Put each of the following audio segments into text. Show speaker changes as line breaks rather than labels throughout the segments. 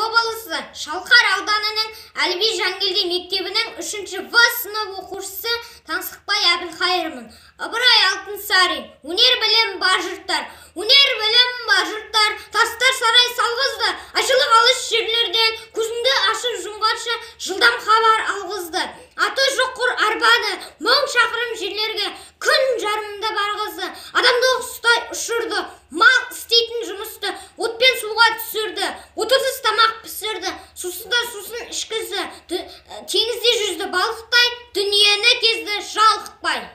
облысы Шалқар ауданының Әліби Жангелді мектебінің 3-ші В сынып оқушысы Таңсықбай Әбілхайырмын. Ыбырай Алтынсарин. Өнер білім бар жұрттар. Өнер білім бар жұрттар. Тастар сарай салғызды. Ашылық алыс жерлерден көзіңді ашып жұмғанша жылдам хабар алғызды. Аты жоқ құр арбаны 1000 шақырым жерлерге күн жарымында барғызды. Адамды құстай ұшырды. Мал істейтін жұмысты отпен суға түсірді. Отызсыз тамақ пісірді. Сусында сусын ішкізді. Теңізде жүзді балықтай, дүниені кезді жалықпай.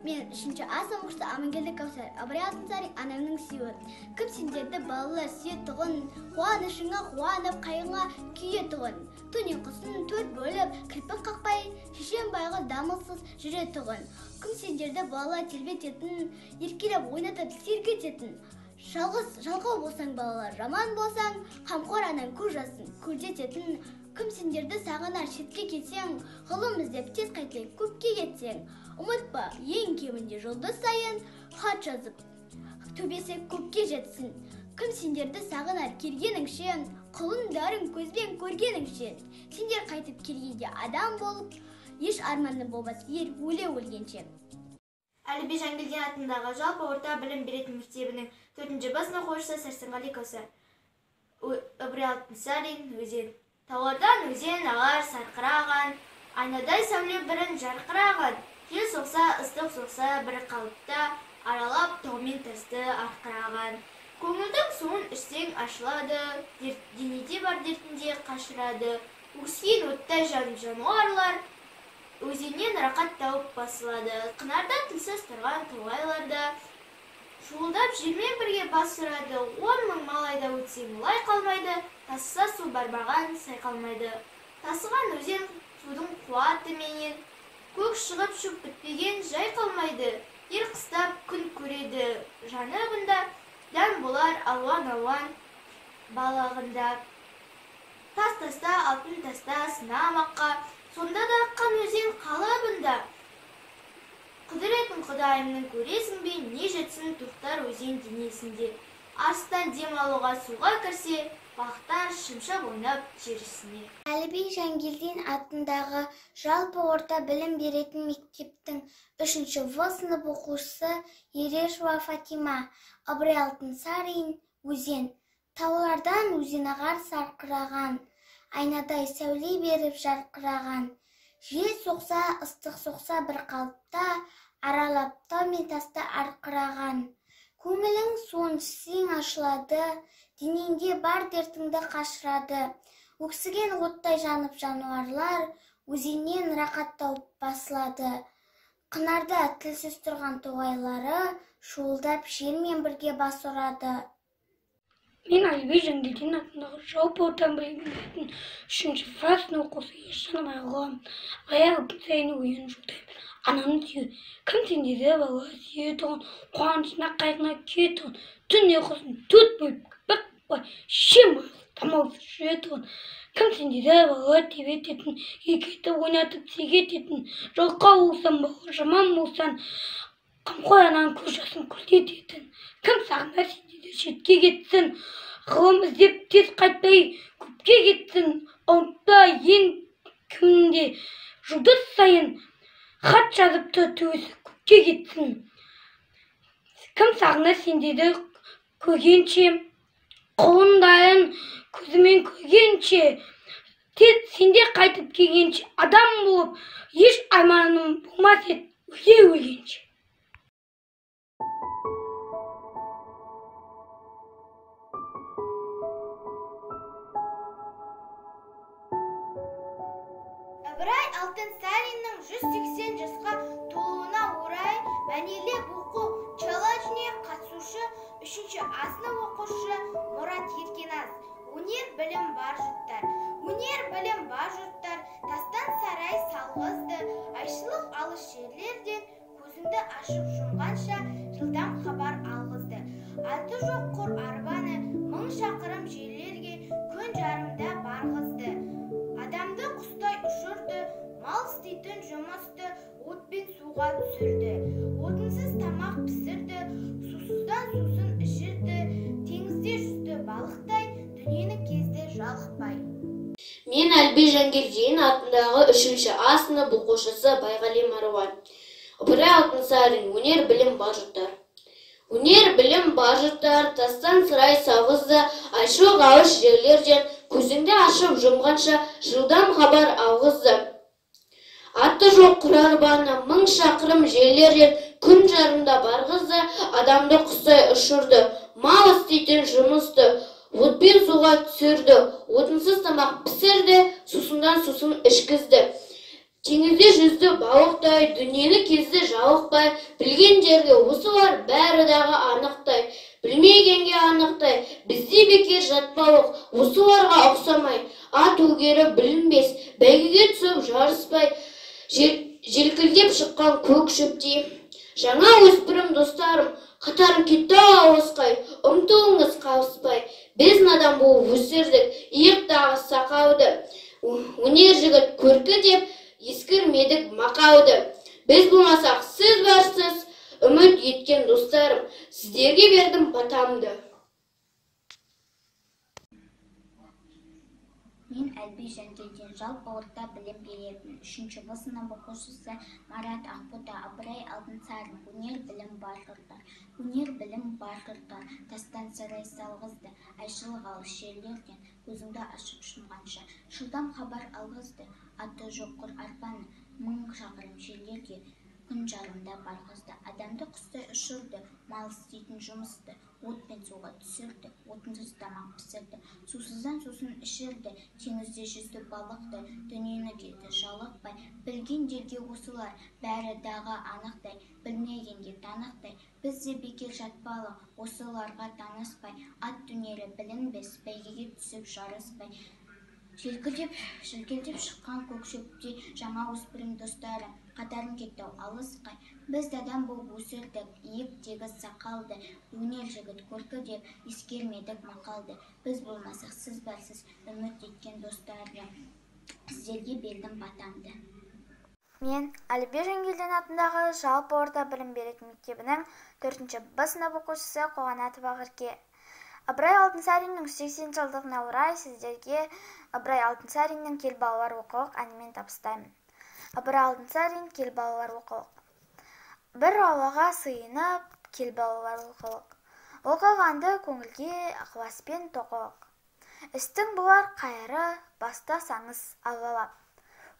Мен 3-ші А сынып Амангелді Кәусар, Ыбырай Алтынсарин анамның сүйі. Кім сендерді балалар сүйе тұғын, қуанышыңа қуанып, қайғыңа күйе тұғын. Түне құсын төрт бөліп, кірпік қақпай, шешен байғы дамылсыз жүре тұғын. Кім сендерді балалар тербететін, еркелеп ойнатып сергететін. Жалқау болсаң балалар, жаман болсаң, қамқор анаң көз жасын көрсететін. Кім сендерді сағынар шетке кетсең, ғылым іздеп тез қайтпай көпке кетсең. Ұмытпа, ең кемінде жұлдыз сайын хат жазып, төбесі көкке жетсін. Кім сендерді сағынар келгеніңше, құлындарын көзбен көргеніңше. Сендер қайтып келгенде адам болып, еш арманы болмас ер өле-өлгенше.
Әліби Жангелді атындағы жалпы орта білім беретін мектебінің 4-ші Б сынып оқушысы Сәрсенғали Кәусар. Ыбырай Алтынсарин. Өзен. Таулардан өзен ағар сарқыраған, айнадай сәуле бірін жарқыраған. Жел соқса, ыстық соқса, бір қалыпта, аралап таумен тасты арқыраған. Көңілдің суын ішсең ашылады, денеде бар дертінде қашырады. Өксіген оттай жануарлар өзеннен рақат тауып басылады. Қынардан тілсіз тұрған тоғайларда шуылдап жермен бірге басырады. 10 000 малайда өтсе мұлай қалмайды, тасыса су барбаған сай қалмайды. Тасыған өзен судың қуаты менен, көк шығып шөп бітпеген жай қалмайды. Ер қыстап күн көреді жанығында, дәм болар алуан-алуан балағында. Тас-таста, алтын таста сынамаққа, сонда да аққан өзен қалыбында. Құдіретін Құдайымның көресің бе, не жетсін тоқтар өзен денесінде. Арыстан дем алуға суға кірсе, бақтар шымшап ойнап жерісіне.
Әліби Жангелді атындағы жалпы орта білім беретін мектептің 3-ші В сынып оқушысы Ерешева Фатима. Ыбырай Алтынсарин. Өзен. Таулардан өзен ағар сарқыраған, айнадай сәуле беріп жарқыраған. Жел соқса, ыстық соқса бір қалыпта, аралап таумен тасты арқыраған. Көңілің суын ішсең ашылады, денеңде бар дертіңді қашырады. Өксіген оттай жанып жануарлар өзеннен рақат тауып басылады. Қынарда тілсіз тұрған тоғайлары шуылдап желмен бірге бас ұрады.
Мен Әліби Жангелді атындағы жалпы орта білім беретін 3-ші В сынып оқушысы Ешжан Ағалам. Аяғы күн сайын ойын жолдаймын анамның сүйі. Кім сендерді балалар сүйе тұғын, қуанышына қайғыңа күйе тұғын. Түн ұйқысын төрт бөліп кірпік қақпай, шешен байғы дамалсыз жүре тұғын. Кім сендерді балалар тербететін, еркелетіп ойнатып сергететін. Жалқау болсаң балалар, жаман болсаң, қамқор ананың көз жасын көрсететін. Кім сағынар сендерді шетке кетсін, ғылым іздеп тез қайтпай көпке кетсін. Ұмытпа, ең кемінде жұлдыз сайын хат жазыпты төбесі көкке кетсін. Кім сағынар сендерді көргенше, құлындарын көзімен көргенше, сендер қайтып келгенше адам болып, еш арманым болмас еді өле-өлгенше.
Ыбырай Алтынсариннің 180 жасқа толуына орай мәнерлеп оқу челленджіне қатысушы 3-ші А сынып оқушысы Мұрат Еркеназ. Өнер білім бар жұрттар. Өнер білім бар жұрттар. Тастан сарай салғызды. Айшылық алыс жерлерден көзіңді ашып жұмғанша жылдам хабар алғызды. Аты жоқ құр арбаны 1000 шақырым жерлерге күн жарымда барғызды. Адамды құстай ұшырды, мал істейтін жұмысты отпен суға түсірді. Отынсыз тамақ пісірді, сусыздан
Мен Әлби Жангелдин атындағы 3-ші А сынып оқушысы Байғали Маруан. Ыбырай Алтынсарин, өнер білім бар жұрттар. Өнер білім бар жұрттар, тастан сырай сағызды, айшоқ ауыш жерлерден, көзіңді ашып жұмғанша жылдам хабар алғызды. Аты жоқ құрарбаны 1000 шақырым жерлерден күн жарымда барғызды, адамды құстай ұшырды, мал істейтін жұмысты, отпен суға түсірді, отынсыз тамақ пісірді, сусындан сусын ішкізді. Теңізде жүзді балықтай, дүниені кезді жалықпай, білген жерге осы бар бәрі дағы анықтай, білмегенге анықтай, бізде бекер жатпалық, осыларға ұқсамай, ат өгері білінбес, бәйгеге түсіп жарыспай, желкілдеп шыққан көк шөптей. Жаңа өспірім достарым, қатарым кетті ауысқай, ұмтылыңыз қалыспай, біз надан болып өсірдік, иықтағы сақауды, өнер жігіт көркі деп, ескірмедік мақауды. Біз болмасақ, сіз барсыз, үміт еткен достарым, сіздерге бердім батамды.
Мен Әлби Жангелдин, жалпы орта білім беретін 3-ші В сынып оқушысы Марат Ақбота. Ыбырай Алтынсарин, өнер білім бар жұрттар. Өнер білім бар жұрттар, тастан сырай салғызды, айшылық алыс жерлерден, көзіңді ашып жұмғанша, жылдам хабар алғызды, аты жоқ құр арбаны 1000 шақырым жерлерге күн жарымда барғызды, адамды құстай ұшырды, мал істейтін жұмысты, отпен суға түсірді, отынсыз тамақ пісірді, сусыздан сусын ішірді, теңізде жүзді балықтай, дүниені кезді жалықпай, білген жерге осылар бәрі дағы анықтай, білмегенге танықтай, бізде бекер жатпалық, осыларға таныспай, ат дүниелі білінбес, бәйгеге түсіп жарыспай, желкілдеп шыққан көк шөптей, жаңа өспірім достары, қатарым кетті алысқай, біз дадан болып өсірдік, иіп тегі сақалды, өнер жігіт көркі деп, ескермедік мақалды. Біз болмасақ, сіз барсыз, үміт еткен достары, сіздерге бердім батамды.
Мен Әлби Жангелдин атындағы жалпы орта білім беретін мектебінің 4-ші Б сынып оқушысы Қуанатова Ғырке. Ыбырай Алтынсариннің 80 жылдығына орай сіздерге Ыбырай Алтынсариннің «Кел балалар оқылық» әнімен табыстаймын. Ыбырай Алтынсарин, «Кел балалар оқылық». Бір аллаға сыйынып, кел балалар оқылық. Оқылғанды көңілге ықыласпен тоқылық. Істің болар қайыры, бастасаңыз алалап.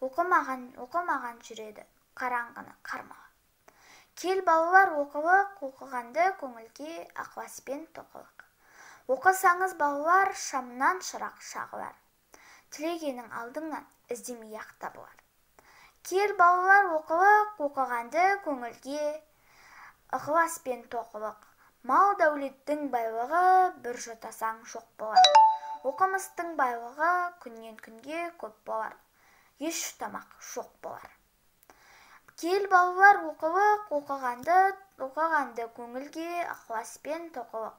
Оқымаған жүреді, қараңғыны қармалап. Кел балалар оқылық, оқығанды көңілге ықыласпен тоқылық. Оқысаңыз балалар, шамнан шырақ шағылар. Тілегенің алдыңнан іздемей ақ табылар. Кел балалар оқылық, оқығанды көңілге ықыласпен тоқылық. Мал дәулеттің байлығы бір жұтасаң жоқ болар. Оқымыстың байлығы күннен күнге көп болар. Еш тамақ жоқ болар. Кел балалар оқылық, оқығанды көңілге ықыласпен тоқылық.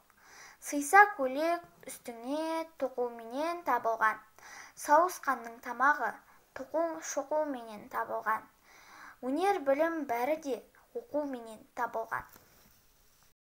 Сыйса көйлек үстіңе тоқуменен табылған. Сауысқанның тамағы шоқуменен табылған. Өнер білім бәрі де оқуменен табылған.